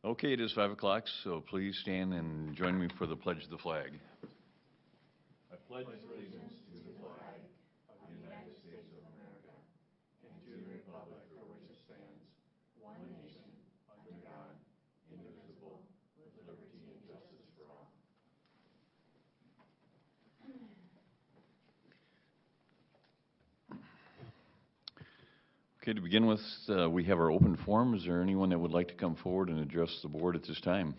Okay, it is 5 o'clock, so please stand and join me for the pledge of the flag. I pledge allegiance to the flag of the United States of America and to the republic for which it stands, one nation, under God, indivisible, with liberty and justice for all. Okay, to begin with, we have our open forum. Is there anyone that would like to come forward and address the board at this time?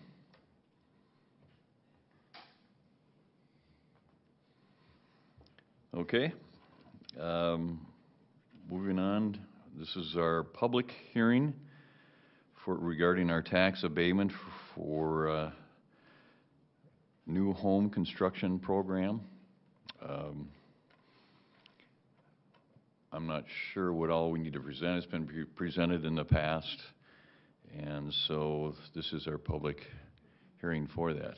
Okay. Moving on, this is our public hearing regarding our tax abatement for new home construction program. I'm not sure what all we need to present. It's been presented in the past, and so this is our public hearing for that.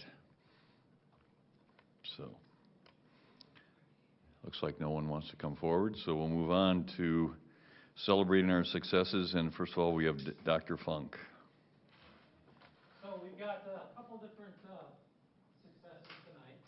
So, looks like no one wants to come forward, so we'll move on to celebrating our successes, and first of all, we have Dr. Funk. So we've got a couple different successes tonight.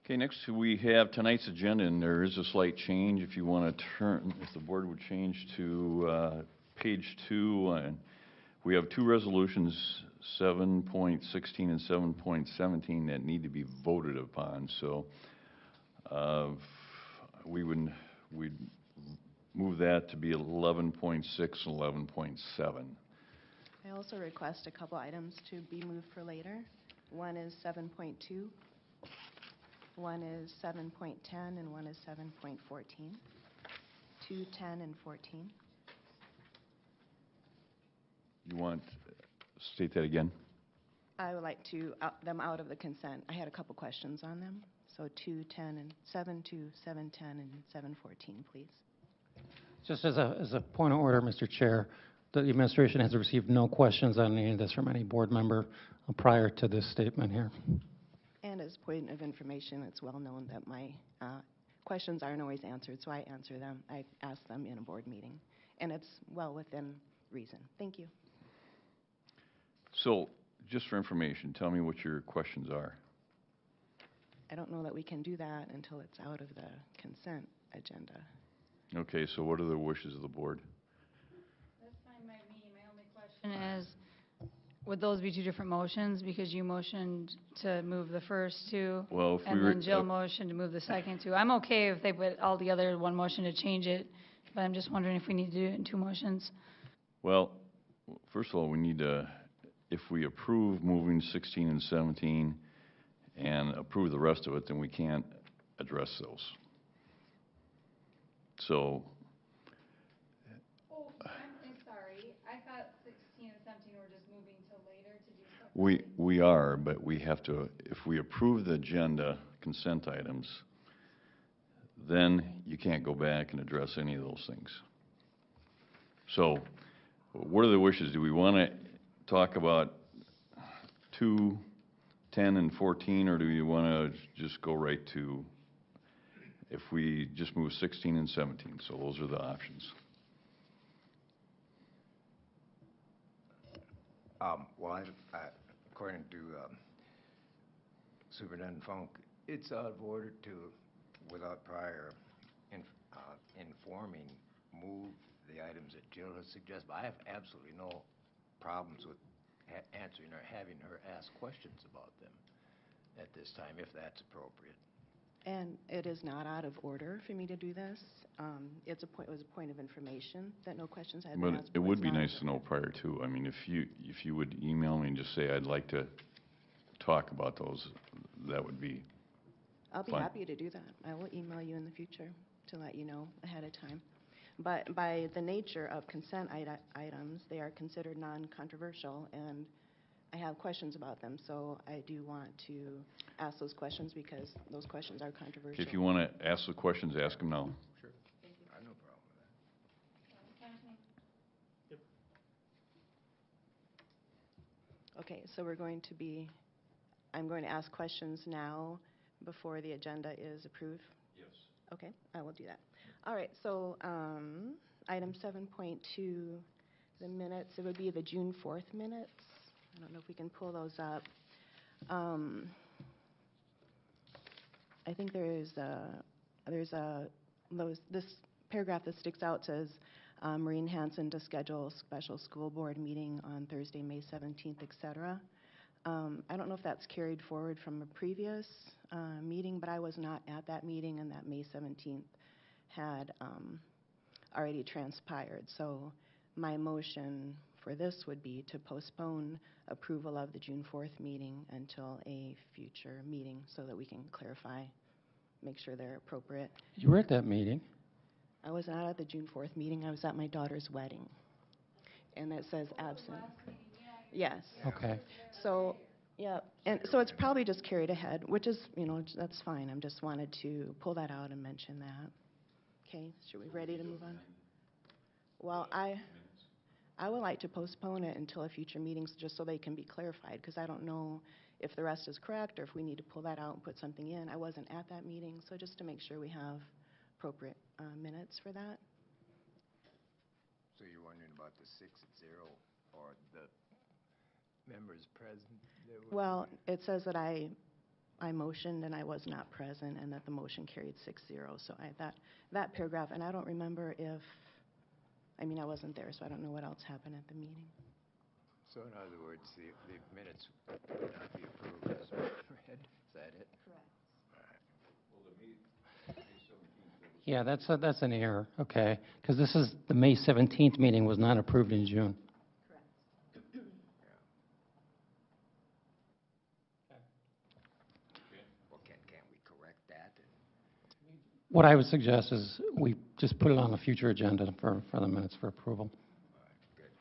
Okay, next we have tonight's agenda, and there is a slight change. If you want to turn, if the board would change to page 2, and we have 2 resolutions, 7.16 and 7.17, that need to be voted upon. So we'd move that to be 11.6 and 11.7. I also request a couple items to be moved for later. One is 7.2, one is 7.10, and one is 7.14. 2, 10, and 14. You want, state that again? I would like to them out of the consent. I had a couple questions on them. So 2, 10, and 7, 2, 7, 10, and 7, 14, please. Just as a point of order, Mr. Chair, the administration has received no questions on any of this from any board member prior to this statement here. And as a point of information, it's well known that my questions aren't always answered, so I answer them. I ask them in a board meeting, and it's well within reason. Thank you. So, just for information, tell me what your questions are. I don't know that we can do that until it's out of the consent agenda. Okay, so what are the wishes of the board? That's fine by me. My only question is, would those be 2 different motions? Because you motioned to move the first 2, Well, if we and were, then Jill motioned to move the second 2. I'm okay if they put all together in one motion to change it, but I'm just wondering if we need to do it in 2 motions. well, first of all, we need to, if we approve moving 16 and 17 and approve the rest of it, then we can't address those. So, Oh, I'm sorry. I thought 16 and 17 were just moving till later to do something. we are, but we have to, if we approve the agenda consent items, then you can't go back and address any of those things. So, what are the wishes? Do we want to talk about 2, 10, and 14, or do we want to just go right to, if we just move 16 and 17? So those are the options. Well, according to Superintendent Funk, it's out of order to, without prior informing, move the items that Jill has suggested. But I have absolutely no problems with answering or having her ask questions about them at this time, if that's appropriate. And it is not out of order for me to do this. It was a point of information that no questions had been But asked. it would be It's not nice to know prior to. I mean, if you would email me and just say, I'd like to talk about those, that would be I'll be fine. happy to do that. I will email you in the future to let you know ahead of time. But by the nature of consent items, they are considered non-controversial, and I have questions about them, so I do want to ask those questions because those questions are controversial. If you want to ask the questions, ask them now. Sure. I have no problem with that. Fine with me. Okay, so I'm going to ask questions now before the agenda is approved. Yes. Okay, I will do that. All right, so item 7.2, the minutes, it would be the June 4th minutes. I don't know if we can pull those up. I think there's this paragraph that sticks out says, Maureen Hansen to schedule special school board meeting on Thursday, May 17th, et cetera. I don't know if that's carried forward from a previous meeting, but I was not at that meeting, and that May 17th had already transpired. So my motion for this would be to postpone approval of the June 4th meeting until a future meeting so that we can clarify, make sure they're appropriate. You were at that meeting. I was not at the June 4th meeting. I was at my daughter's wedding. And that says absent. Yes. Okay. So, yeah, and so it's probably just carried ahead, which is, that's fine. I just wanted to pull that out and mention that. Okay, should we ready to move on? Well, I would like to postpone it until a future meeting just so they can be clarified, because I don't know if the rest is correct or if we need to pull that out and put something in. I wasn't at that meeting, so just to make sure we have appropriate minutes for that. So you're wondering about the 6-0 or the members present? Well, it says that I I motioned and I was not present, and that the motion carried 6-0. So that paragraph, and I don't remember if, I mean, I wasn't there, so I don't know what else happened at the meeting. So in other words, the minutes would not be approved as read. Is that it? Yeah, that's an error, okay? Because this is, the May 17th meeting was not approved in June. Well, can't we correct that? What I would suggest is we just put it on a future agenda for the minutes for approval, Good.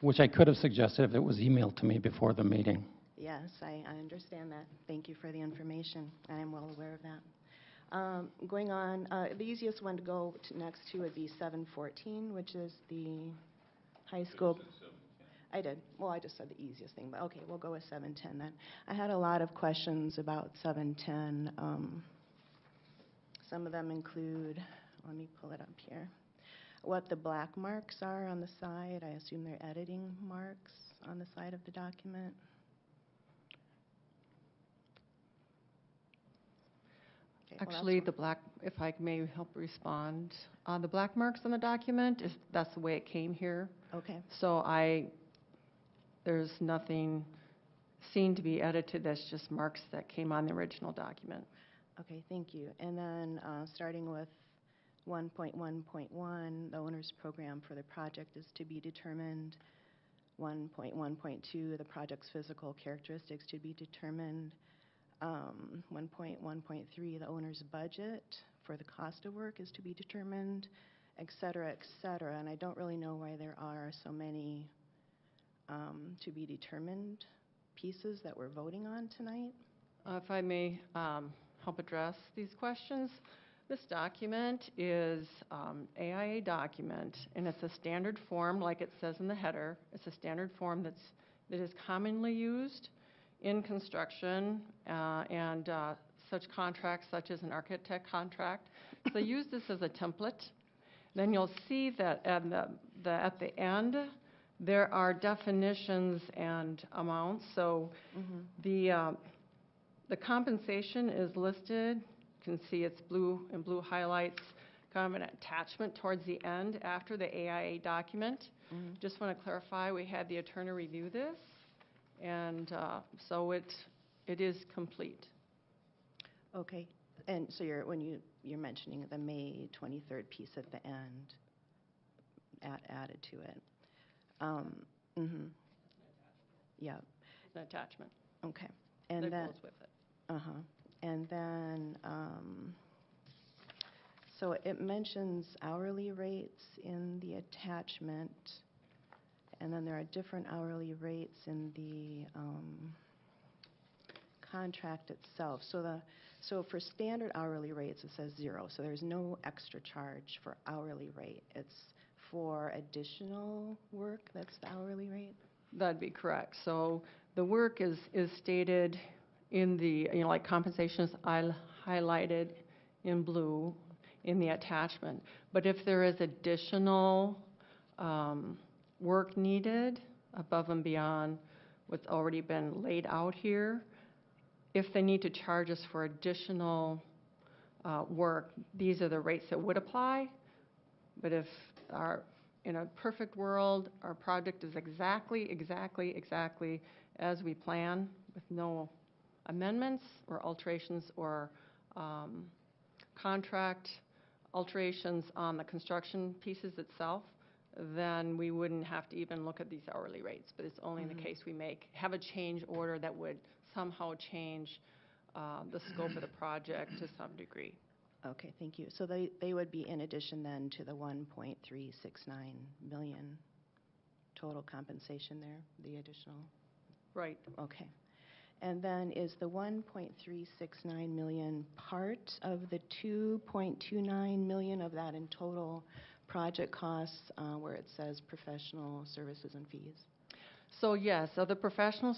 which I could have suggested if it was emailed to me before the meeting. Yes, I understand that. Thank you for the information. I am well aware of that. Going on, the easiest one to go next to would be 714, which is the high school. I did. Well, I just said the easiest thing, but okay, we'll go with 710 then. I had a lot of questions about 710. Some of them include, let me pull it up here, what the black marks are on the side. I assume they're editing marks on the side of the document. Okay, well, Actually, that's the black, if I may help respond, the black marks on the document, that's the way it came here. okay. So there's nothing seen to be edited, that's just marks that came on the original document. Okay, thank you. And then starting with 1.1.1, the owner's program for the project is to be determined. 1.1.2, the project's physical characteristics to be determined. 1.1.3, the owner's budget for the cost of work is to be determined, et cetera, et cetera. And I don't really know why there are so many to be determined pieces that we're voting on tonight. If I may help address these questions, this document is AIA document, and it's a standard form, like it says in the header. It's a standard form that is commonly used in construction and such contracts, such as an architect contract. So they use this as a template. Then you'll see that at the end, there are definitions and amounts. So the compensation is listed. You can see it's blue and blue highlights, kind of an attachment towards the end after the AIA document. Just want to clarify, we had the attorney review this, and so it is complete. Okay, and so you're mentioning the May 23rd piece at the end added to it. Yeah. An attachment Okay, and that then goes with it. and then so it mentions hourly rates in the attachment, and then there are different hourly rates in the contract itself. So for standard hourly rates, it says 0. So there's no extra charge for hourly rate. It's for additional work, that's the hourly rate? That'd be correct. So the work is stated in the, like compensation is highlighted in blue in the attachment. But if there is additional work needed above and beyond what's already been laid out here, if they need to charge us for additional work, these are the rates that would apply. But if in a perfect world, our project is exactly as we plan, with no amendments or alterations or contract alterations on the construction pieces itself, then we wouldn't have to even look at these hourly rates. But it's only in the case we have a change order that would somehow change the scope of the project to some degree. Okay, thank you. So they would be in addition then to the 1.369 million total compensation there, the additional? Right. Okay. And then is the 1.369 million part of the 2.29 million of that in total project costs where it says professional services and fees? So yes, so the professional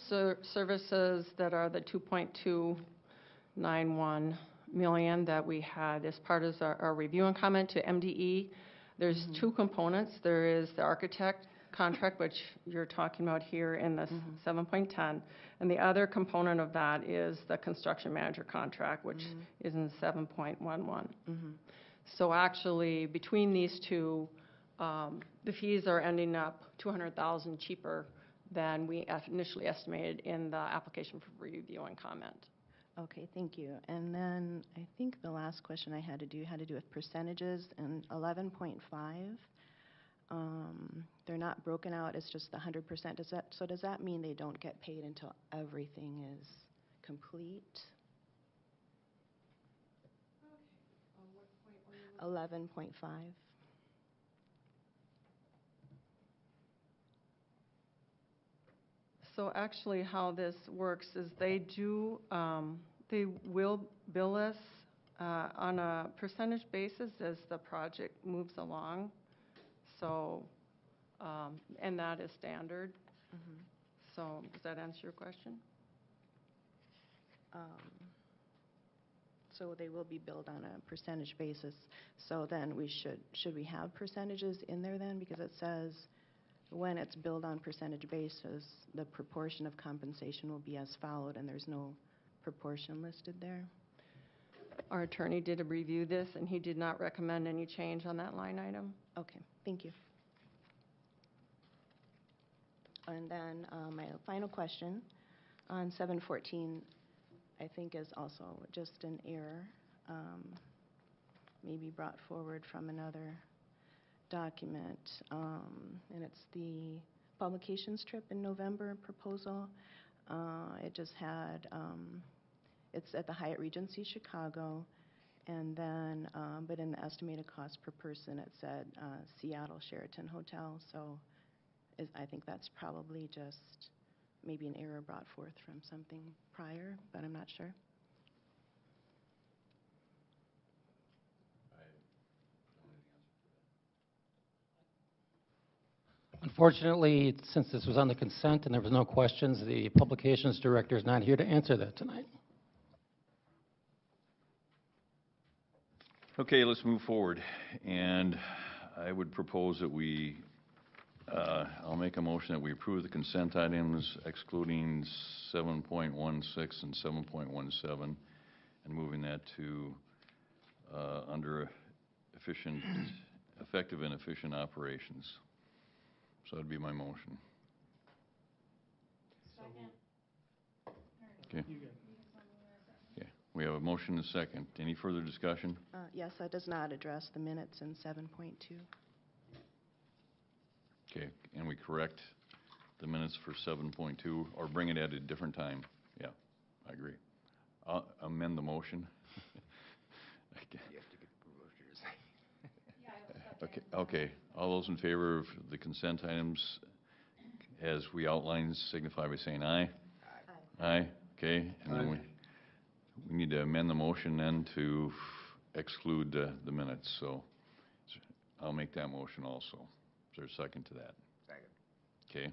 services that are the 2.291 million that we had as part of our review and comment to MDE, there's two components. There is the architect contract, which you're talking about here in this 7.10. And the other component of that is the construction manager contract, which is in 7.11. So actually, between these two, the fees are ending up $200,000 cheaper than we initially estimated in the application for review and comment. Okay, thank you. And then I think the last question I had to do with percentages and 11.5. They're not broken out, it's just the 100%. Does that mean they don't get paid until everything is complete? 11.5. So actually, how this works is they will bill us on a percentage basis as the project moves along. So, and that is standard. So does that answer your question? So they will be billed on a percentage basis. So then should we have percentages in there then? Because it says when it's billed on percentage basis, the proportion of compensation will be as followed, and there's no proportion listed there. Our attorney did a review this, and he did not recommend any change on that line item. Okay, thank you. And then my final question on 714, I think is also just an error, maybe brought forward from another document, and it's the publications trip in November proposal. It just had, it's at the Hyatt Regency Chicago, and then, but in the estimated cost per person, it said Seattle Sheraton Hotel, so I think that's probably just maybe an error brought forth from something prior, but I'm not sure. Unfortunately, since this was on the consent and there was no questions, the publications director is not here to answer that tonight. Okay, let's move forward. And I would propose that we, I'll make a motion that we approve the consent items excluding 7.16 and 7.17 and moving that to under effective and efficient operations. So that'd be my motion. Okay. Okay. We have a motion and a second. Any further discussion? Yes, that does not address the minutes in 7.2. Okay. And we correct the minutes for 7.2 or bring it at a different time? Yeah, I agree. I'll amend the motion. Okay. You have to get approval of yours. Okay, okay. All those in favor of the consent items as we outlined signify by saying aye. Aye. Aye, okay. And then we need to amend the motion then to exclude the minutes, so I'll make that motion also. Is there a second to that? Second. Okay.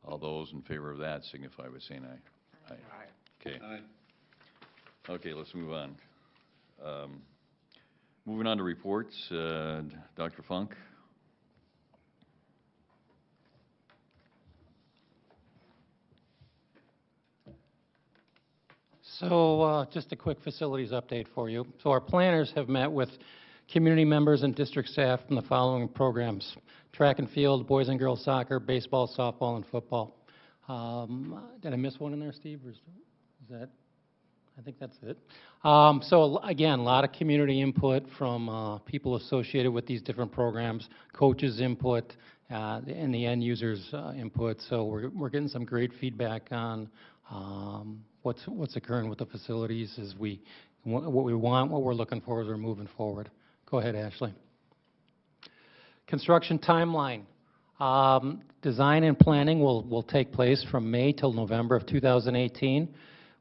All those in favor of that signify by saying aye. Aye. Okay. Aye. Okay, let's move on. Moving on to reports, Dr. Funk. So just a quick facilities update for you. So our planners have met with community members and district staff from the following programs: track and field, boys and girls soccer, baseball, softball, and football. Did I miss one in there, Steve? Or is that? I think that's it. So again, a lot of community input from people associated with these different programs, coaches' input, and the end users' input. So we're getting some great feedback on what's occurring with the facilities as what we want, what we're looking for as we're moving forward. Go ahead, Ashley. Construction timeline. Design and planning will take place from May till November of 2018.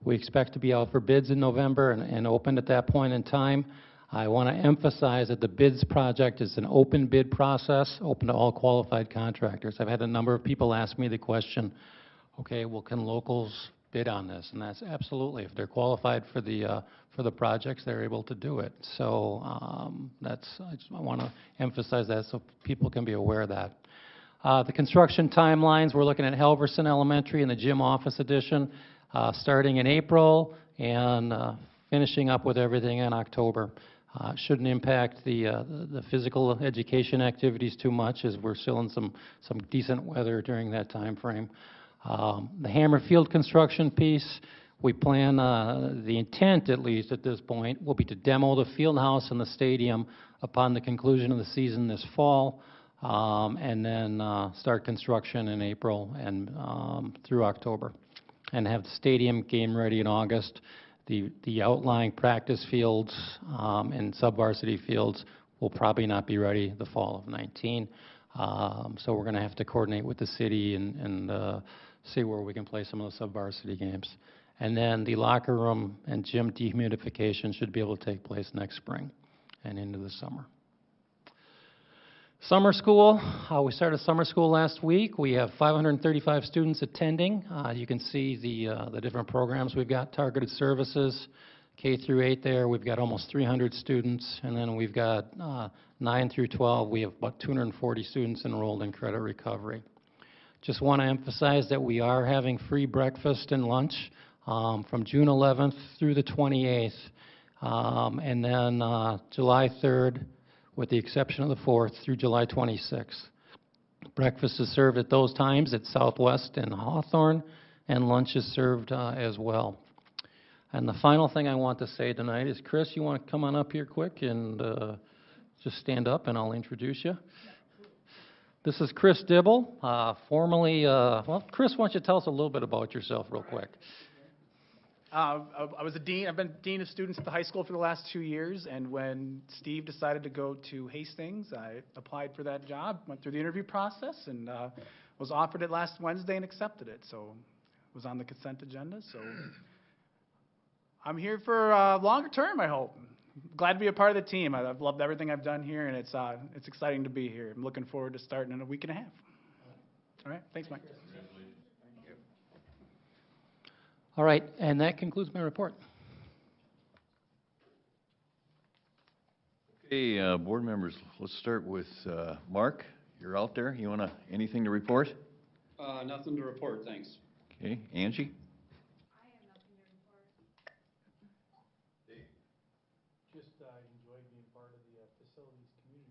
We expect to be out for bids in November and open at that point in time. I want to emphasize that the bids project is an open bid process, open to all qualified contractors. I've had a number of people ask me the question, okay, well, can locals bid on this? And that's absolutely, if they're qualified for the projects, they're able to do it. So I want to emphasize that so people can be aware of that. The construction timelines, we're looking at Halverson Elementary and the gym office addition, starting in April and finishing up with everything in October. Shouldn't impact the physical education activities too much, as we're still in some decent weather during that time frame. The Hammer Field construction piece, we plan, the intent at least at this point, will be to demo the field house and the stadium upon the conclusion of the season this fall, and then start construction in April and through October, and have the stadium game ready in August. The outlying practice fields and sub-varsity fields will probably not be ready the fall of 19. So we're going to have to coordinate with the city and see where we can play some of the sub-varsity games. And then the locker room and gym dehumidification should be able to take place next spring and into the summer. Summer school, we started summer school last week. We have 535 students attending. You can see the different programs we've got, targeted services, K through 8 there. We've got almost 300 students, and then we've got 9 through 12. We have about 240 students enrolled in credit recovery. Just want to emphasize that we are having free breakfast and lunch from June 11th through the 28th, and then July 3rd, with the exception of the 4th, through July 26th. Breakfast is served at those times at Southwest and Hawthorne, and lunch is served as well. And the final thing I want to say tonight is, Chris, you want to come on up here quick and just stand up and I'll introduce you. This is Chris Dibble, formerly, well, Chris, why don't you tell us a little bit about yourself real quick? I was a dean. I've been dean of students at the high school for the last 2 years, and when Steve decided to go to Hastings, I applied for that job, went through the interview process, and was offered it last Wednesday and accepted it. So it was on the consent agenda. So I'm here for longer term, I hope. Glad to be a part of the team. I've loved everything I've done here, and it's exciting to be here. I'm looking forward to starting in a week and a half. All right, thanks, Mike. All right, and that concludes my report. Okay, board members, let's start with Mark. You're out there. You want anything to report? Nothing to report, thanks. Okay, Angie? Just enjoyed being part of the facilities community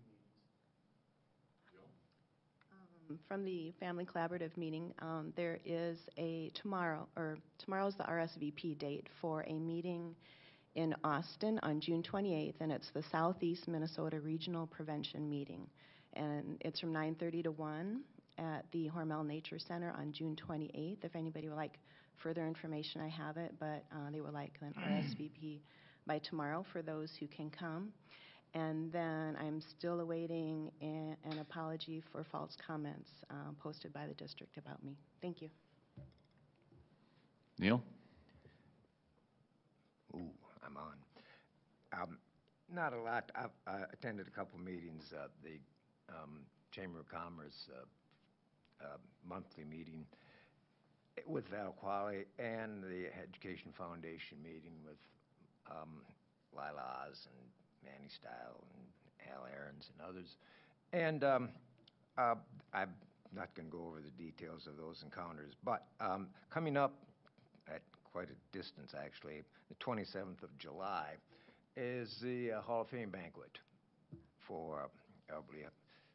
meetings. From the Family Collaborative meeting, there is tomorrow's the RSVP date for a meeting in Austin on June 28th, and it's the Southeast Minnesota Regional Prevention Meeting. And it's from 9:30 to 1 at the Hormel Nature Center on June 28th. If anybody would like further information, I have it, but they would like an RSVP by tomorrow for those who can come. And then I'm still awaiting an apology for false comments posted by the district about me. Thank you. Neil? Ooh, I'm on. Not a lot. I attended a couple meetings, the Chamber of Commerce monthly meeting with Val Qualley, and the Education Foundation meeting with Lila Oz and Manny Style and Al Aarons and others. And I'm not going to go over the details of those encounters, but coming up at quite a distance, actually, the 27th of July, is the Hall of Fame banquet for Elberly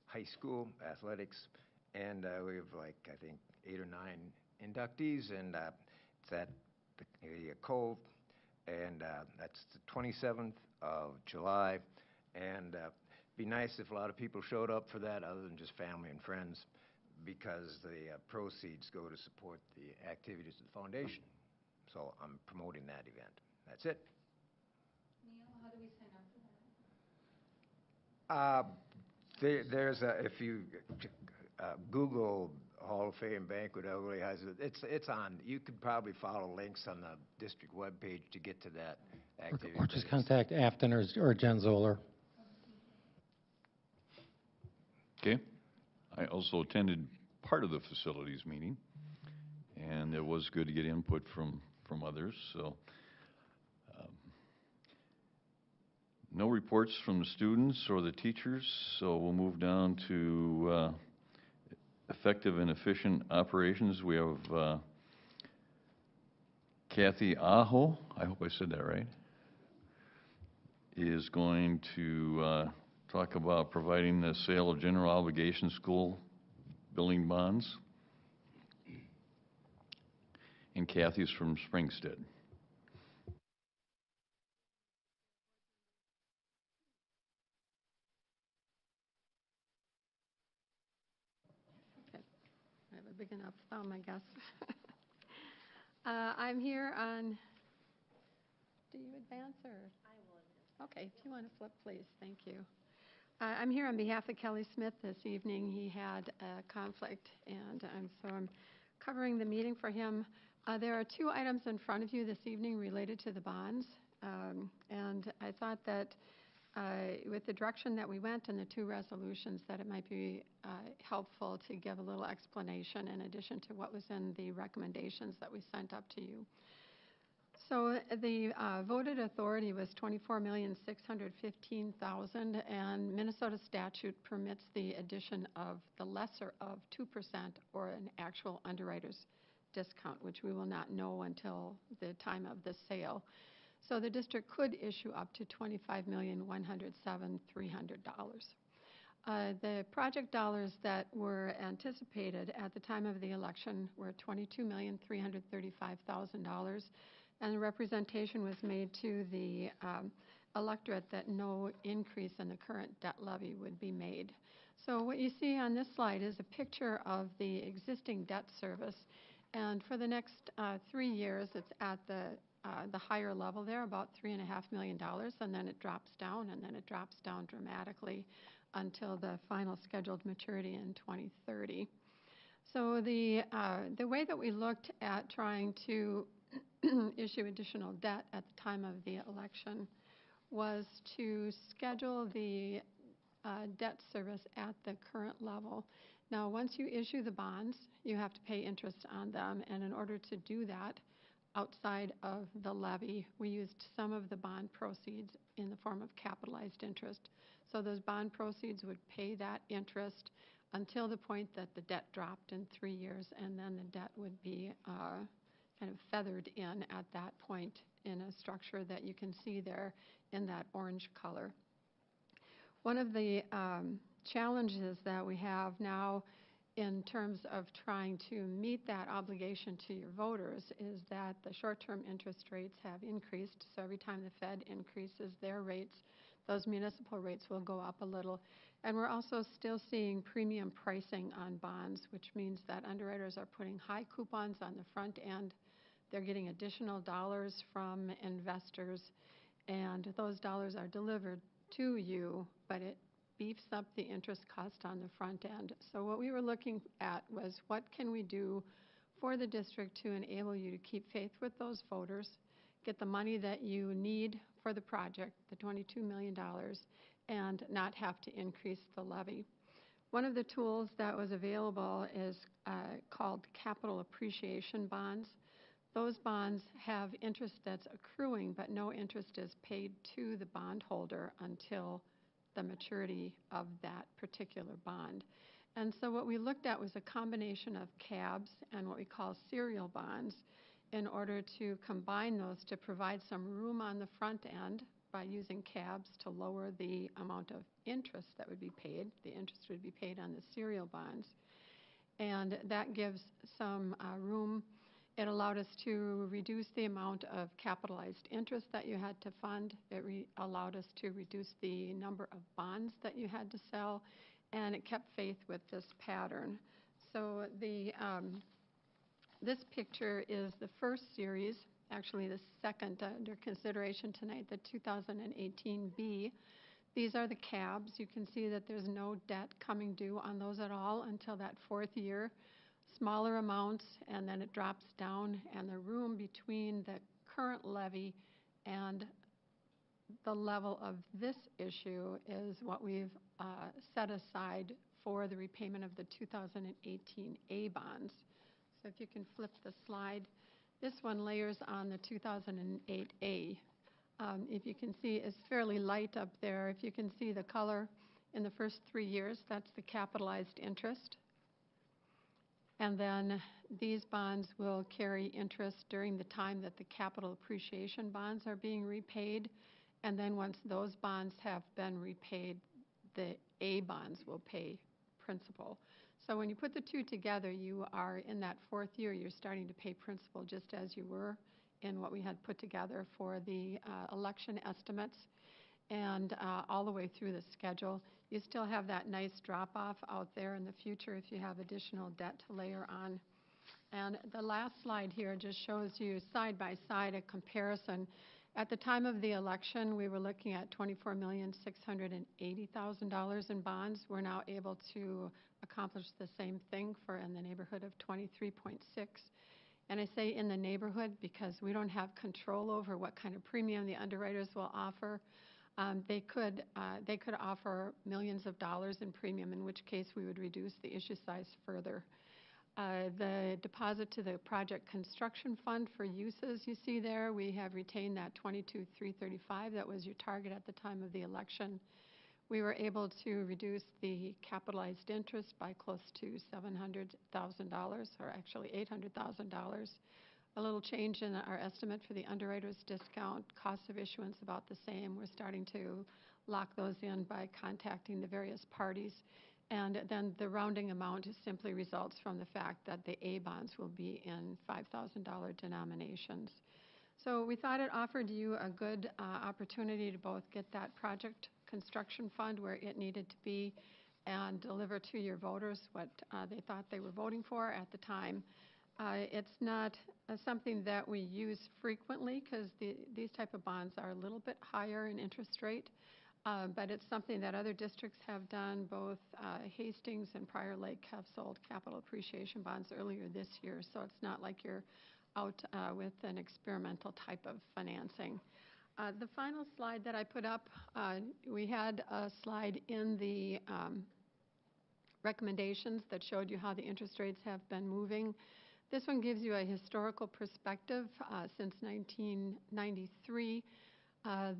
High School athletics. And we have, like, I think, 8 or 9 inductees, and it's at the Cove, and that's the 27th of July, and be nice if a lot of people showed up for that other than just family and friends, because the proceeds go to support the activities of the foundation. So I'm promoting that event. That's it. Neil, how do we sign up for that? There's if you Google Hall of Fame banquet, everybody has it. It's on. You could probably follow links on the district webpage to get to that activity. Or just contact Afton or Jen Zoller. Okay. I also attended part of the facilities meeting, and it was good to get input from others. So no reports from the students or the teachers, so we'll move down to effective and efficient operations. We have Kathy Aho, I hope I said that right, is going to talk about providing the sale of general obligation school building bonds. And Kathy's from Springstead. I have a big enough thumb, I guess. I'm here on, do you advance or? I will advance. Okay, if you want to flip, please, thank you. I'm here on behalf of Kelly Smith this evening. He had a conflict, and I'm covering the meeting for him. There are 2 items in front of you this evening related to the bonds, and I thought that with the direction that we went and the 2 resolutions, that it might be helpful to give a little explanation in addition to what was in the recommendations that we sent up to you. So the voted authority was $24,615,000, and Minnesota statute permits the addition of the lesser of 2% or an actual underwriter's discount, which we will not know until the time of the sale. So the district could issue up to $25,107,300. The project dollars that were anticipated at the time of the election were $22,335,000, and the representation was made to the electorate that no increase in the current debt levy would be made. So what you see on this slide is a picture of the existing debt service, and for the next 3 years, it's at the higher level there, about $3.5 million, and then it drops down, and then it drops down dramatically until the final scheduled maturity in 2030. So the way that we looked at trying to issue additional debt at the time of the election was to schedule the debt service at the current level. Now, once you issue the bonds, you have to pay interest on them, and in order to do that, outside of the levy, we used some of the bond proceeds in the form of capitalized interest. So those bond proceeds would pay that interest until the point that the debt dropped in 3 years, and then the debt would be kind of feathered in at that point in a structure that you can see there in that orange color. One of the challenges that we have now in terms of trying to meet that obligation to your voters is that the short-term interest rates have increased. So every time the Fed increases their rates, those municipal rates will go up a little. And we're also still seeing premium pricing on bonds, which means that underwriters are putting high coupons on the front end. They're getting additional dollars from investors, and those dollars are delivered to you, but it beefs up the interest cost on the front end. So what we were looking at was what can we do for the district to enable you to keep faith with those voters, get the money that you need for the project, the $22 million, and not have to increase the levy. One of the tools that was available is called capital appreciation bonds. Those bonds have interest that's accruing, but no interest is paid to the bondholder until the maturity of that particular bond. And so what we looked at was a combination of CABs and what we call serial bonds in order to combine those to provide some room on the front end by using CABs to lower the amount of interest that would be paid. The interest would be paid on the serial bonds. And that gives some room. It allowed us to reduce the amount of capitalized interest that you had to fund. It allowed us to reduce the number of bonds that you had to sell, and it kept faith with this pattern. So this picture is the first series, actually the second under consideration tonight, the 2018B. These are the CABs. You can see that there's no debt coming due on those at all until that 4th year. Smaller amounts, and then it drops down, and the room between the current levy and the level of this issue is what we've set aside for the repayment of the 2018A bonds. So if you can flip the slide, this one layers on the 2008A. If you can see, it's fairly light up there. If you can see the color in the first 3 years, that's the capitalized interest. And then these bonds will carry interest during the time that the capital appreciation bonds are being repaid. And then once those bonds have been repaid, the A bonds will pay principal. So when you put the two together, you are in that fourth year, you're starting to pay principal just as you were in what we had put together for the election estimates. And all the way through the schedule. You still have that nice drop-off out there in the future if you have additional debt to layer on. And the last slide here just shows you side by side a comparison. At the time of the election, we were looking at $24,680,000 in bonds. We're now able to accomplish the same thing for in the neighborhood of 23.6. And I say in the neighborhood because we don't have control over what kind of premium the underwriters will offer. They could offer millions of dollars in premium, in which case we would reduce the issue size further. The deposit to the project construction fund for uses you see there, we have retained that $22,335. That was your target at the time of the election. We were able to reduce the capitalized interest by close to $700,000, or actually $800,000. A little change in our estimate for the underwriter's discount, cost of issuance about the same. We're starting to lock those in by contacting the various parties. And then the rounding amount simply results from the fact that the A bonds will be in $5,000 denominations. So we thought it offered you a good opportunity to both get that project construction fund where it needed to be and deliver to your voters what they thought they were voting for at the time. It's not something that we use frequently because these type of bonds are a little bit higher in interest rate, but it's something that other districts have done. Both Hastings and Prior Lake have sold capital appreciation bonds earlier this year, so it's not like you're out with an experimental type of financing. The final slide that I put up, we had a slide in the recommendations that showed you how the interest rates have been moving. This one gives you a historical perspective since 1993.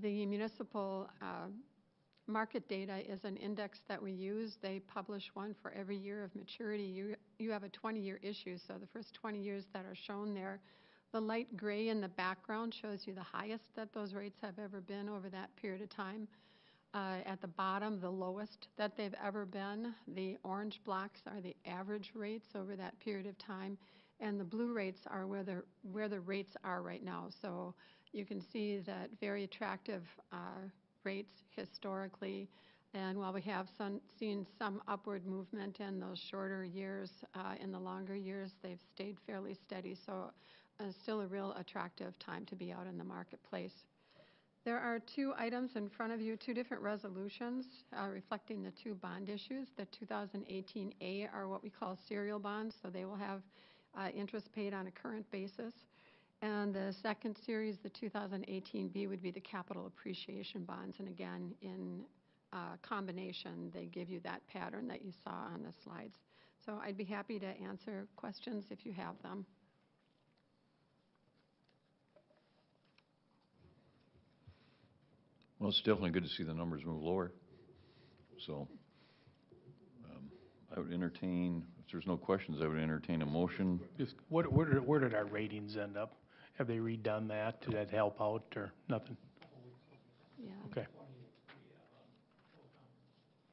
The municipal market data is an index that we use. They publish one for every year of maturity. You have a 20-year issue, so the first 20 years that are shown there. The light gray in the background shows you the highest that those rates have ever been over that period of time. At the bottom, the lowest that they've ever been. The orange blocks are the average rates over that period of time. And the blue rates are where the rates are right now. So you can see that very attractive rates historically. And while we have seen some upward movement in those shorter years, in the longer years, they've stayed fairly steady. So still a real attractive time to be out in the marketplace. There are two items in front of you, two different resolutions reflecting the two bond issues. The 2018A are what we call serial bonds, so they will have interest paid on a current basis. And the second series, the 2018B, would be the capital appreciation bonds. And again, in combination, they give you that pattern that you saw on the slides. So I'd be happy to answer questions if you have them. Well, it's definitely good to see the numbers move lower. So I would entertain, if there's no questions, I would entertain a motion. Just where did our ratings end up? Have they redone that? Did that help out or nothing? Yeah. Okay.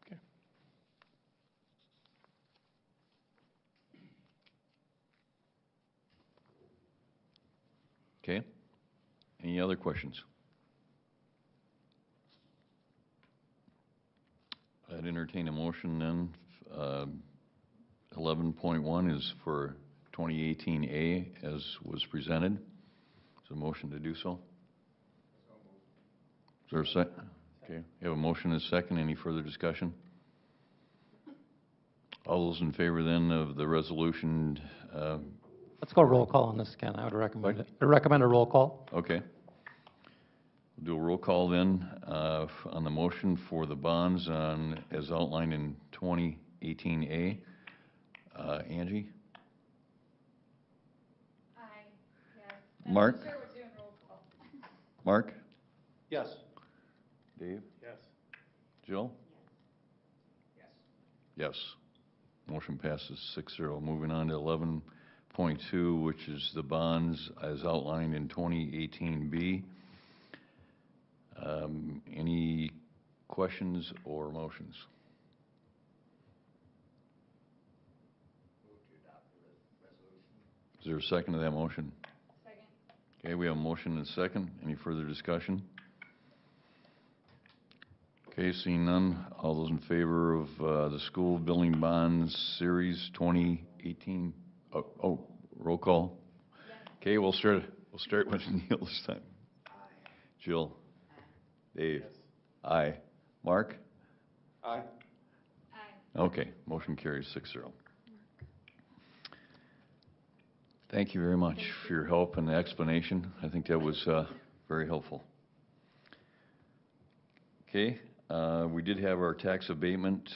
Okay. Okay. Any other questions? I'd entertain a motion then. 11.1 is for 2018A as was presented. Is there a motion to do so? Is there a second? Okay. You have a motion and a second. Any further discussion? All those in favor then of the resolution? Let's go roll call on this, Ken. I would recommend it. I recommend a roll call. Okay. We'll do a roll call then on the motion for the bonds as outlined in 2018A. Angie? Aye, yes. Mark? I'm sure we're doing roll call. Mark? Yes. Dave? Yes. Jill? Yes. Yes. Motion passes 6-0. Moving on to 11.2, which is the bonds as outlined in 2018B. Any questions or motions? Is there a second to that motion? Second. Okay, we have a motion and a second. Any further discussion? Okay, seeing none, all those in favor of the school building bonds series 2018, roll call? Okay, we'll start with Neil this time. Jill? Dave? Aye. Mark? Aye. Okay, motion carries 6-0. Thank you very much for your help and the explanation. I think that was very helpful. Okay, we did have our tax abatement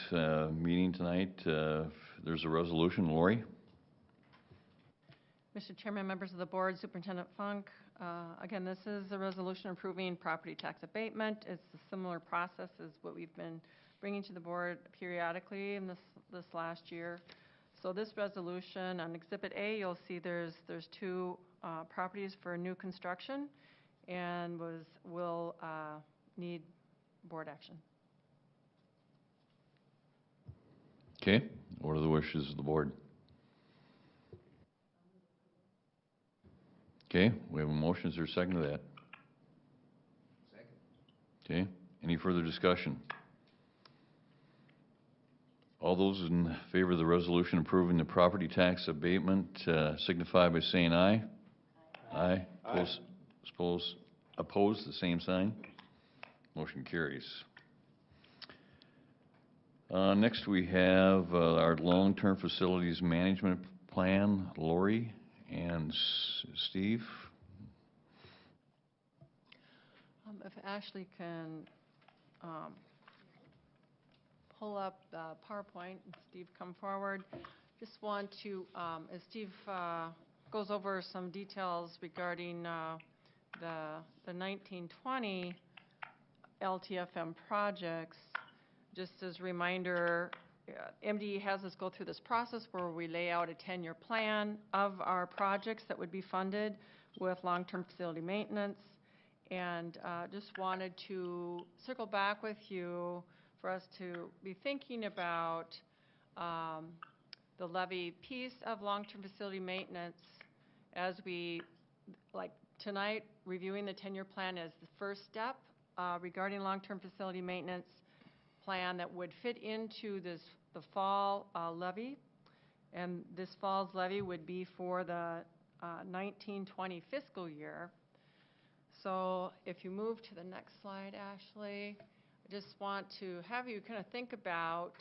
meeting tonight. There's a resolution. Lori? Mr. Chairman, members of the board, Superintendent Funk, again, this is a resolution approving property tax abatement. It's a similar process as what we've been bringing to the board periodically in this last year. So this resolution, on Exhibit A, you'll see there's two properties for new construction and will need board action. Okay, what are the wishes of the board? Okay, we have a motion. Is there a second to that? Second. Okay, any further discussion? All those in favor of the resolution approving the property tax abatement signify by saying aye. Aye. Opposed, the same sign. Motion carries. Next we have our long-term facilities management plan. Lori and Steve. If Ashley can pull up the PowerPoint, and Steve, come forward. Just want to, as Steve goes over some details regarding the 1920 LTFM projects, just as a reminder, MDE has us go through this process where we lay out a 10-year plan of our projects that would be funded with long-term facility maintenance. And just wanted to circle back with you for us to be thinking about the levy piece of long-term facility maintenance as we, like tonight, reviewing the 10-year plan as the first step regarding long-term facility maintenance plan that would fit into the fall levy. And this fall's levy would be for the 1920 fiscal year. So if you move to the next slide, Ashley, I just want to have you kind of think about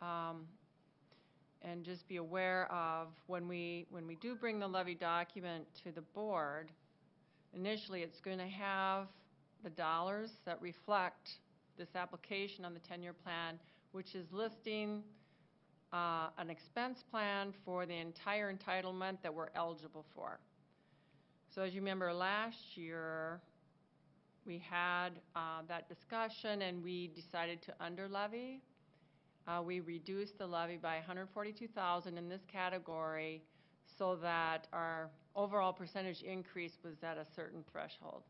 and just be aware of when we do bring the levy document to the board, initially it's going to have the dollars that reflect this application on the 10-year plan, which is listing an expense plan for the entire entitlement that we're eligible for. So as you remember, last year we had that discussion and we decided to under levy. We reduced the levy by $142,000 in this category so that our overall percentage increase was at a certain threshold.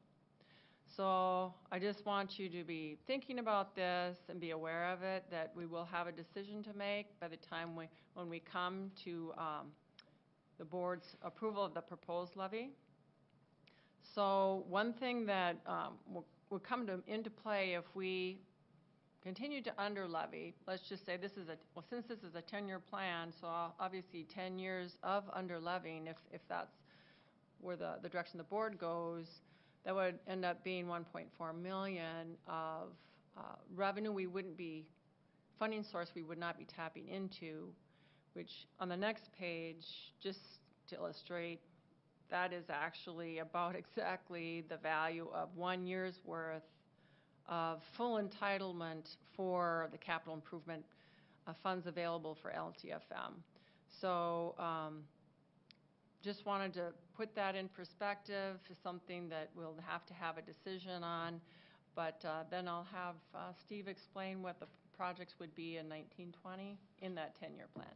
So I just want you to be thinking about this and be aware of it, that we will have a decision to make by the time when we come to the board's approval of the proposed levy. So one thing that will come into play if we continue to under levy, let's just say this is since this is a 10-year plan, so obviously 10 years of under levying, if that's where the direction the board goes, that would end up being $1.4 million of revenue funding source we would not be tapping into, which on the next page, just to illustrate, that is actually about exactly the value of 1 year's worth of full entitlement for the capital improvement funds available for LTFM. So just wanted to put that in perspective, something that we'll have to have a decision on, but then I'll have Steve explain what the projects would be in 1920 in that 10-year plan.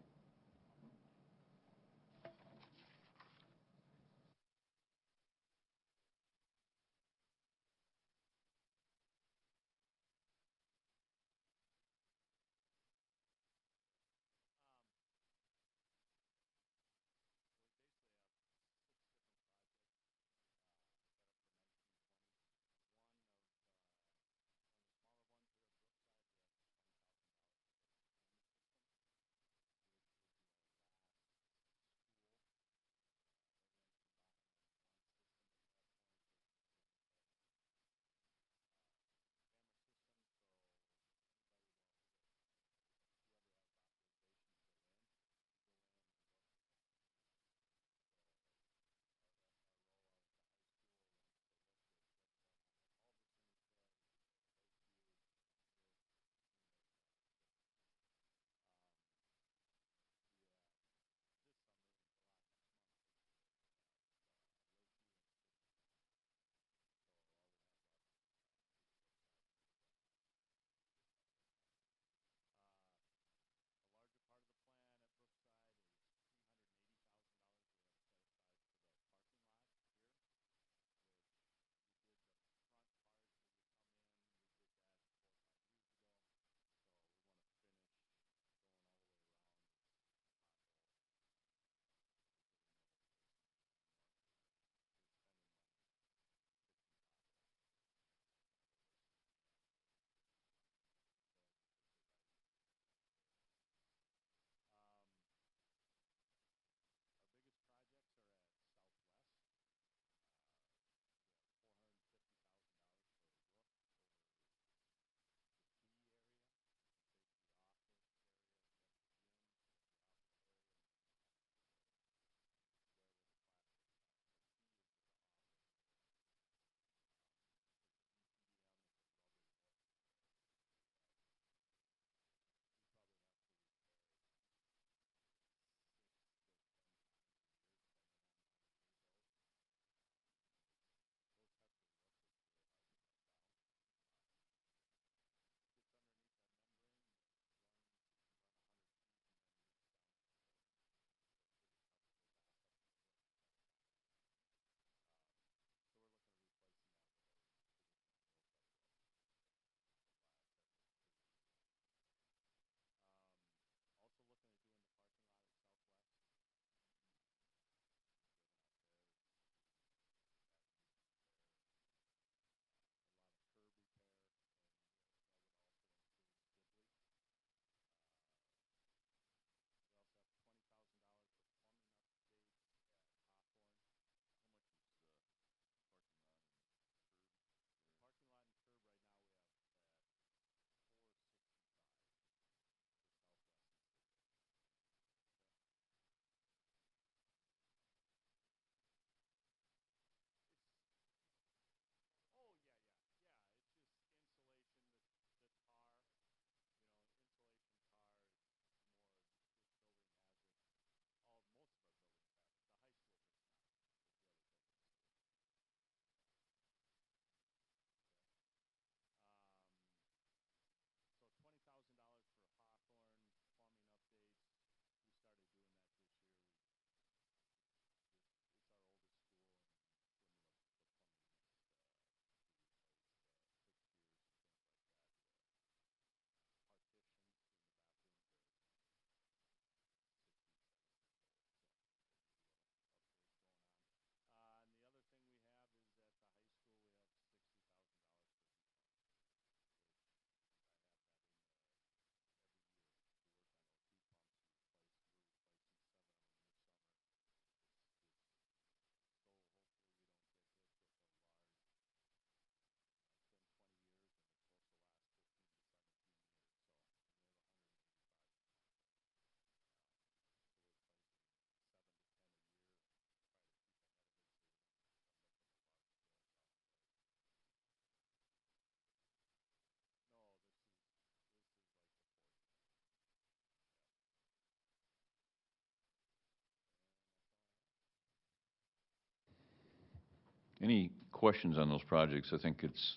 Any questions on those projects? I think it's,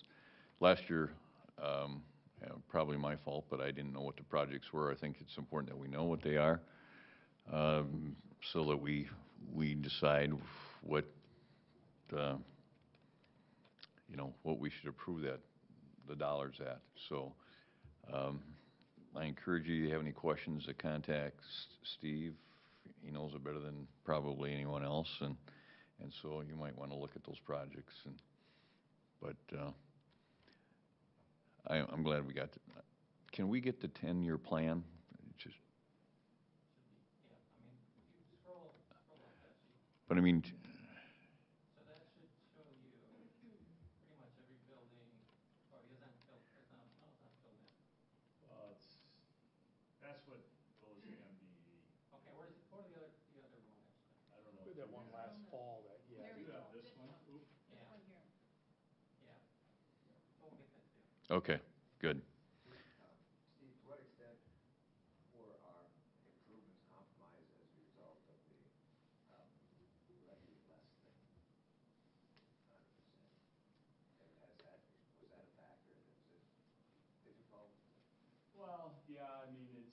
last year, probably my fault, but I didn't know what the projects were. I think it's important that we know what they are, so that we decide what, what we should approve the dollars at. So, I encourage you, if you have any questions, to contact Steve. He knows it better than probably anyone else, and so you might want to look at those projects. But I'm glad we got. Can we get the 10-year plan? Just. But I mean. So that should show you pretty much every building, or is that filled, it's not filled in. That's what goes in the. Okay, where's, go to the other one, actually. I don't know. That one last fall that, yeah. There we You go. have this one? Oop. Yeah. This one here. Yeah. We'll get that to you. Okay. Good. Steve, to what extent were our improvements compromised as a result of the levy less than 100%? And was that a factor? Was it difficult? Well, yeah, I mean, it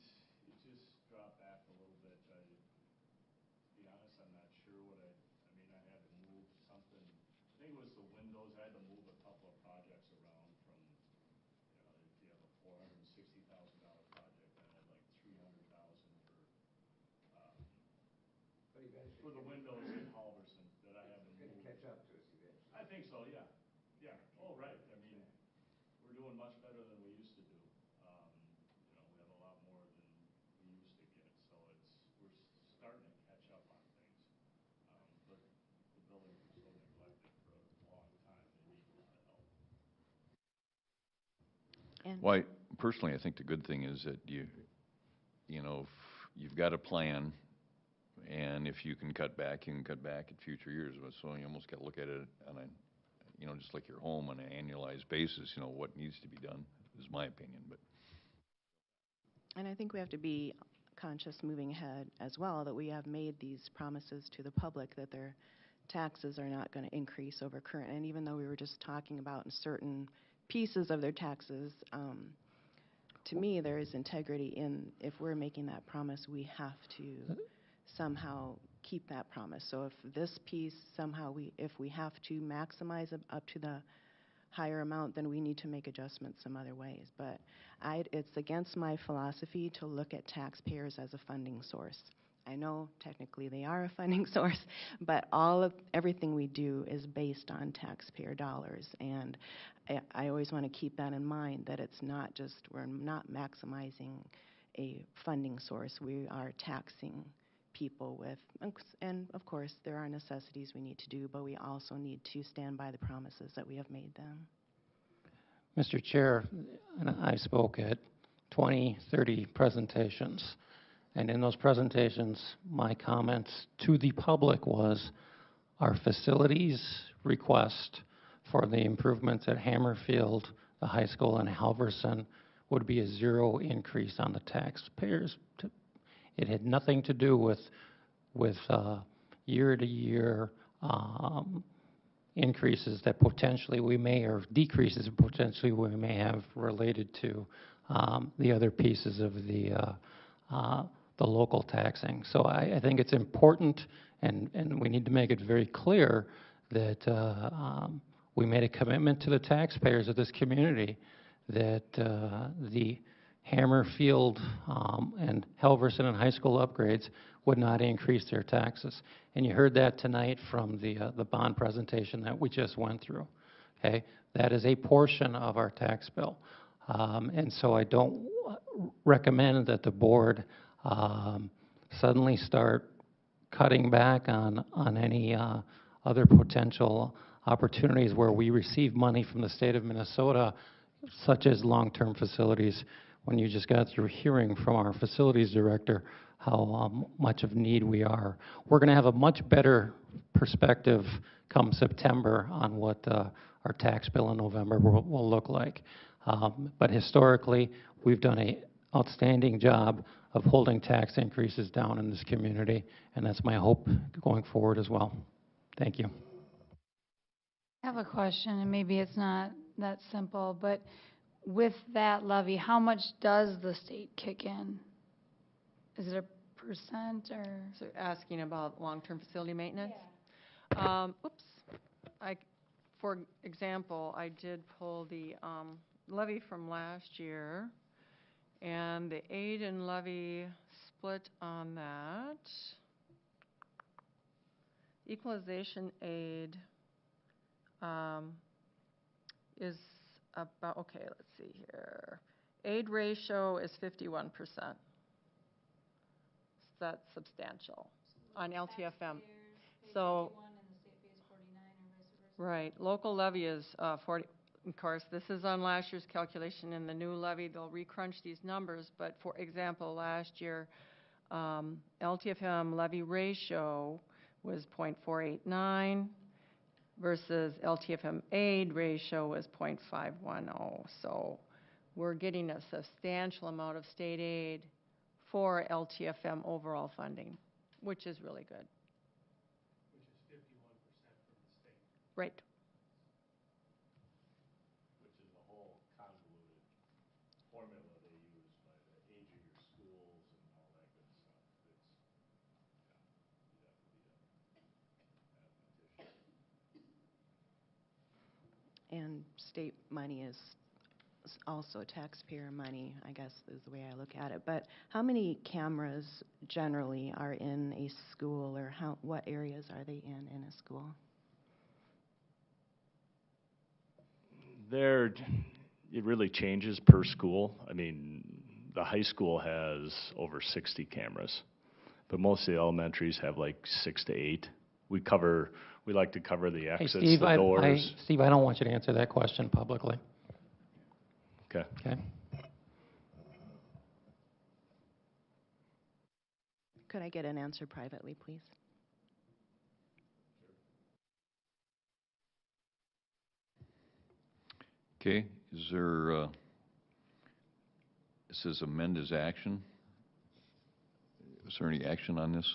just dropped back a little bit. To be honest, I'm not sure what I mean, I had to move something. I think it was the windows. I had to move a couple of projects around from, if you have a $460,000 project, I had like 300,000 But eventually. for the windows in Halverson that I had to It's going to move. catch up to us eventually. I think so, yeah. Yeah. Oh, right. I mean, we're doing much better than we used to do. We have a lot more than we used to get, so we're starting to catch up on things. But the buildings were so neglected for a long time, they need a lot of help. And Well, personally, I think the good thing is that if you've got a plan, and if you can cut back, you can cut back in future years. So you almost got to look at it on a, just like your home, on an annualized basis. What needs to be done is my opinion. But And I think we have to be conscious moving ahead as well, that we have made these promises to the public that their taxes are not going to increase over current. And even though we were just talking about certain pieces of their taxes, to me, there is integrity in, if we're making that promise, we have to somehow keep that promise. So if this piece somehow if we have to maximize it up to the higher amount, then we need to make adjustments some other ways. But it's against my philosophy to look at taxpayers as a funding source. I know technically they are a funding source, but everything we do is based on taxpayer dollars. And I always want to keep that in mind, that it's not just, we're not maximizing a funding source. We are taxing people with, and of course there are necessities we need to do, but we also need to stand by the promises that we have made them. Mr. Chair, and I spoke at 20, 30 presentations, and in those presentations, my comments to the public was our facilities request for the improvements at Hammerfield, the high school, and Halverson would be a zero increase on the taxpayers. It had nothing to do with year-to-year increases that potentially we may, or decreases potentially we may have related to the other pieces of the local taxing. So I think it's important, and we need to make it very clear that we made a commitment to the taxpayers of this community that the Hammerfield and Halverson and high school upgrades would not increase their taxes. And you heard that tonight from the bond presentation that we just went through. Okay, that is a portion of our tax bill. And so I don't recommend that the board suddenly start cutting back on any other potential opportunities where we receive money from the state of Minnesota, such as long-term facilities, when you just got through hearing from our facilities director how much of need we are. We're going to have a much better perspective come September on what our tax bill in November will look like. But historically, we've done an outstanding job of holding tax increases down in this community, and that's my hope going forward as well. Thank you. I have a question, and maybe it's not that simple, but with that levy, how much does the state kick in? Is it a percent or? So asking about long-term facility maintenance? Oops. For example, I did pull the levy from last year, and the aid and levy split on that. Equalization aid is about, okay, let's see here. Aid ratio is 51%. That's substantial on LTFM. So, right, local levy is 40, of course, this is on last year's calculation. In the new levy, they'll recrunch these numbers, but for example, last year, LTFM levy ratio was 0.489 versus LTFM aid ratio was 0.510. So we're getting a substantial amount of state aid for LTFM overall funding, which is really good. Which is 51% from the state. Right. Which is a whole convoluted formula they use by the age of your schools and all that good stuff. It's, yeah, you have to be a mathematician. And state money is also taxpayer money, I guess is the way I look at it. But how many cameras generally are in a school, or what areas are they in a school? It really changes per school. I mean, the high school has over 60 cameras, but most of the elementaries have like 6 to 8. We like to cover the Hey, exits, Steve, the doors. Steve, I don't want you to answer that question publicly. Okay. Okay? Could I get an answer privately, please? Okay, is there, it says amend as action. Is there any action on this?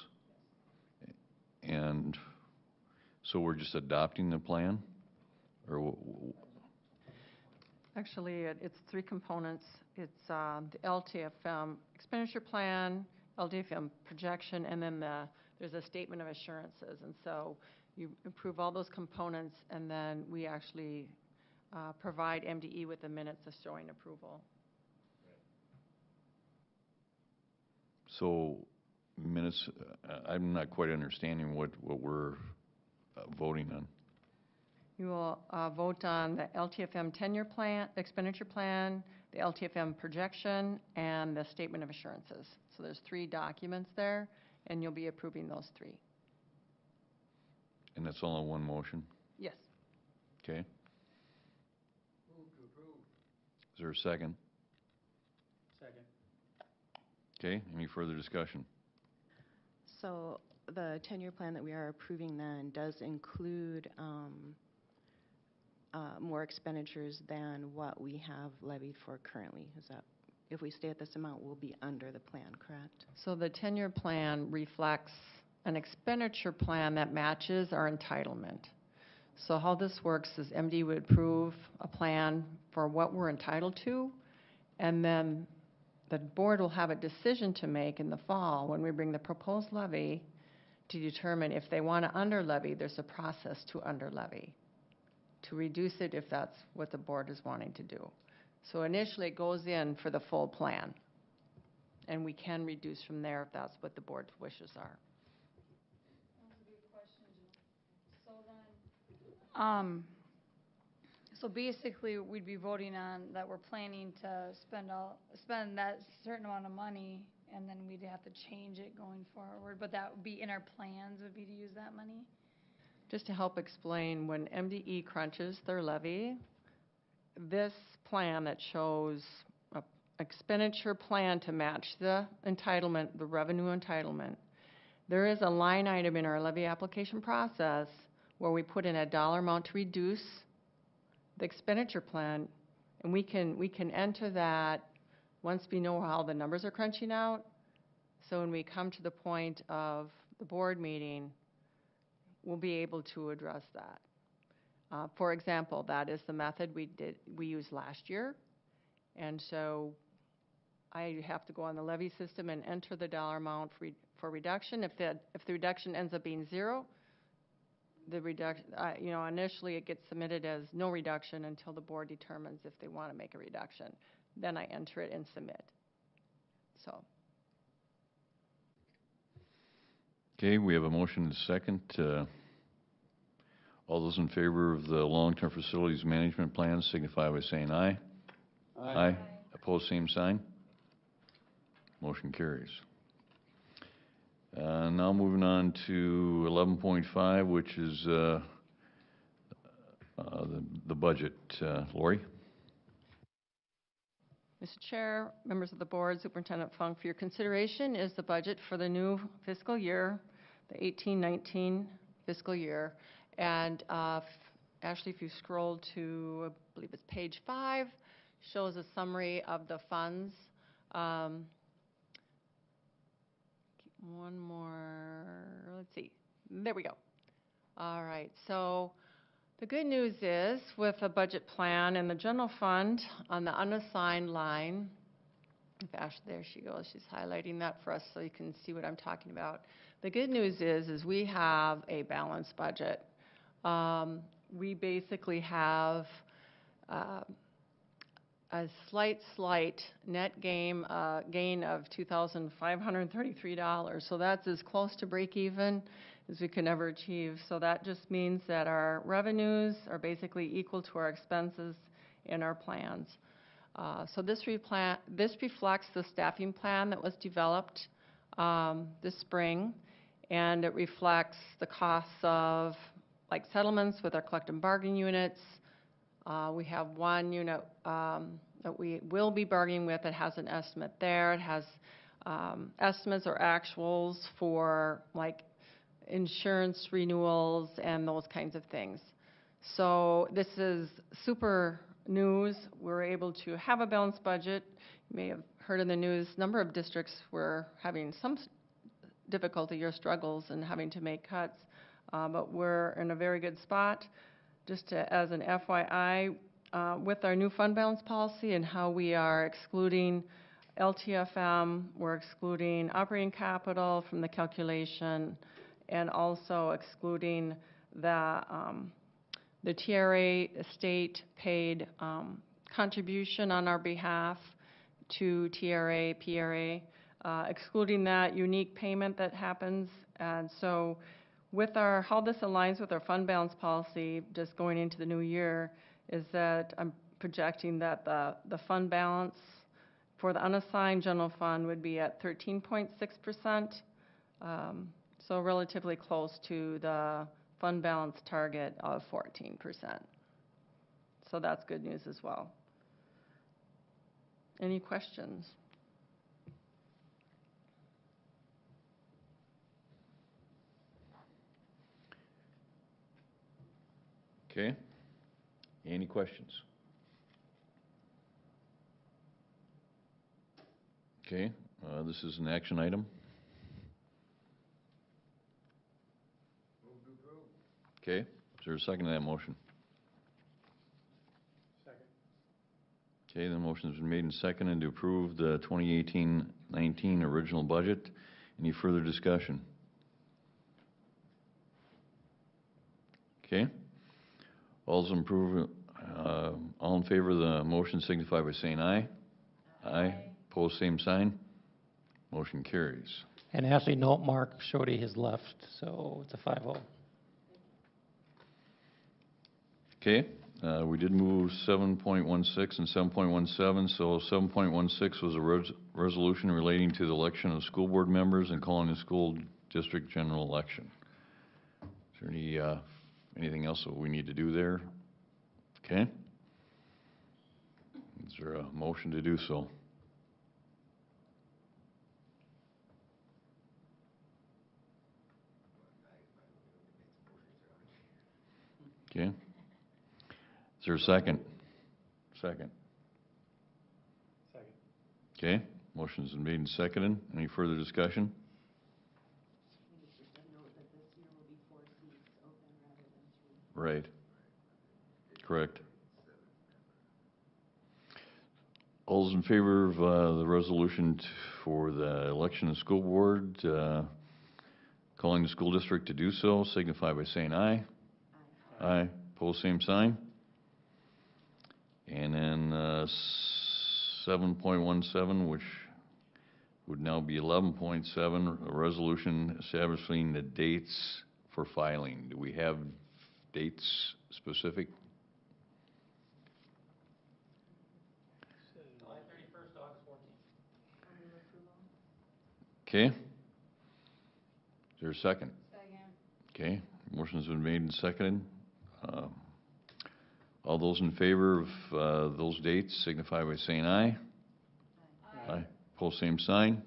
And so we're just adopting the plan? Or Actually, it's 3 components. It's the LTFM expenditure plan, LTFM projection, and then there's a statement of assurances. And so you approve all those components, and then we actually provide MDE with the minutes of showing approval. So minutes, I'm not quite understanding what we're voting on. You will vote on the LTFM 10-year plan, expenditure plan, the LTFM projection, and the statement of assurances. So there's 3 documents there, and you'll be approving those 3. And that's all in one motion? Yes. Okay. Move to approve. Is there a second? Second. Okay, any further discussion? So the 10-year plan that we are approving then does include more expenditures than what we have levied for currently. Is that, if we stay at this amount, we'll be under the plan, correct? So the 10-year plan reflects an expenditure plan that matches our entitlement. So how this works is MD would approve a plan for what we're entitled to, and then the board will have a decision to make in the fall when we bring the proposed levy to determine if they want to under levy. There's a process to under levy, to reduce it if that's what the board is wanting to do. So initially it goes in for the full plan, and we can reduce from there if that's what the board's wishes are. So basically, we'd be voting on that we're planning to spend that certain amount of money, and then we'd have to change it going forward, but that would be in our plans, would be to use that money? Just to help explain, when MDE crunches their levy, this plan that shows an expenditure plan to match the entitlement, the revenue entitlement, there is a line item in our levy application process where we put in a dollar amount to reduce the expenditure plan, and we can enter that once we know how the numbers are crunching out. So when we come to the point of the board meeting, we'll be able to address that. For example, that is the method we used last year. And so I have to go on the levy system and enter the dollar amount for reduction. If the reduction ends up being zero, the reduction, initially it gets submitted as no reduction until the board determines if they want to make a reduction. Then I enter it and submit. So. Okay, we have a motion and a second. All those in favor of the long-term facilities management plan signify by saying aye. Aye. Opposed, same sign. Motion carries. Now moving on to 11.5, which is the budget. Lori? Mr. Chair, members of the board, Superintendent Funk, for your consideration is the budget for the new fiscal year, the 18-19 fiscal year. And Ashley, if you scroll to, I believe it's page 5, shows a summary of the funds. One more, let's see, there we go. All right, so the good news is with a budget plan in the general fund on the unassigned line, there she goes, she's highlighting that for us so you can see what I'm talking about. The good news is we have a balanced budget. We basically have a slight net gain of $2,533. So that's as close to break even as we can ever achieve. So that just means that our revenues are basically equal to our expenses in our plans. So this reflects the staffing plan that was developed this spring, and it reflects the costs of like settlements with our collective bargaining units. We have one unit that we will be bargaining with that has an estimate there. It has estimates or actuals for like insurance renewals and those kinds of things. So this is super news. We're able to have a balanced budget. You may have heard in the news, a number of districts were having some difficulty or struggles in having to make cuts, but we're in a very good spot. Just as an FYI, with our new fund balance policy and how we are excluding LTFM, we're excluding operating capital from the calculation, and also excluding the TRA state paid contribution on our behalf to TRA, PRA, excluding that unique payment that happens. And so with how this aligns with our fund balance policy just going into the new year is that I'm projecting that the fund balance for the unassigned general fund would be at 13.6%, so relatively close to the fund balance target of 14%. So that's good news as well. Any questions? Okay. Any questions? Okay. This is an action item. Okay. Is there a second to that motion? Second. Okay, the motion's been made and seconded to approve the 2018-19 original budget. Any further discussion? Okay. All in favor of the motion signify by saying aye. Aye. Pose same sign. Motion carries. And Ashley, note Mark Shody has left, so it's a 5-0. Okay, we did move 7.16 and 7.17, so 7.16 was a resolution relating to the election of school board members and calling the school district general election. Is there anything else that we need to do there? Okay. Is there a motion to do so? Okay. Is there a second? Second. Second. Okay. Motion's been made and seconded. Any further discussion? Right. Correct. All those in favor of the resolution for the election of school board, calling the school district to do so, signify by saying aye. Aye. Pose same sign. And then 7.17, which would now be 11.7, a resolution establishing the dates for filing. Do we have dates specific? July 31st, August 14th. Okay. Is there a second? Second. Okay, motion's been made and seconded. All those in favor of those dates signify by saying aye. Aye. Pose same sign.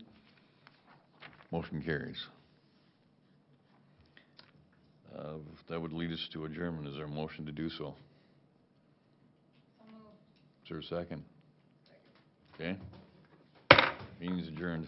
Motion carries. That would lead us to adjournment. Is there a motion to do so? So moved. Is there a second? Okay. Meeting's adjourned.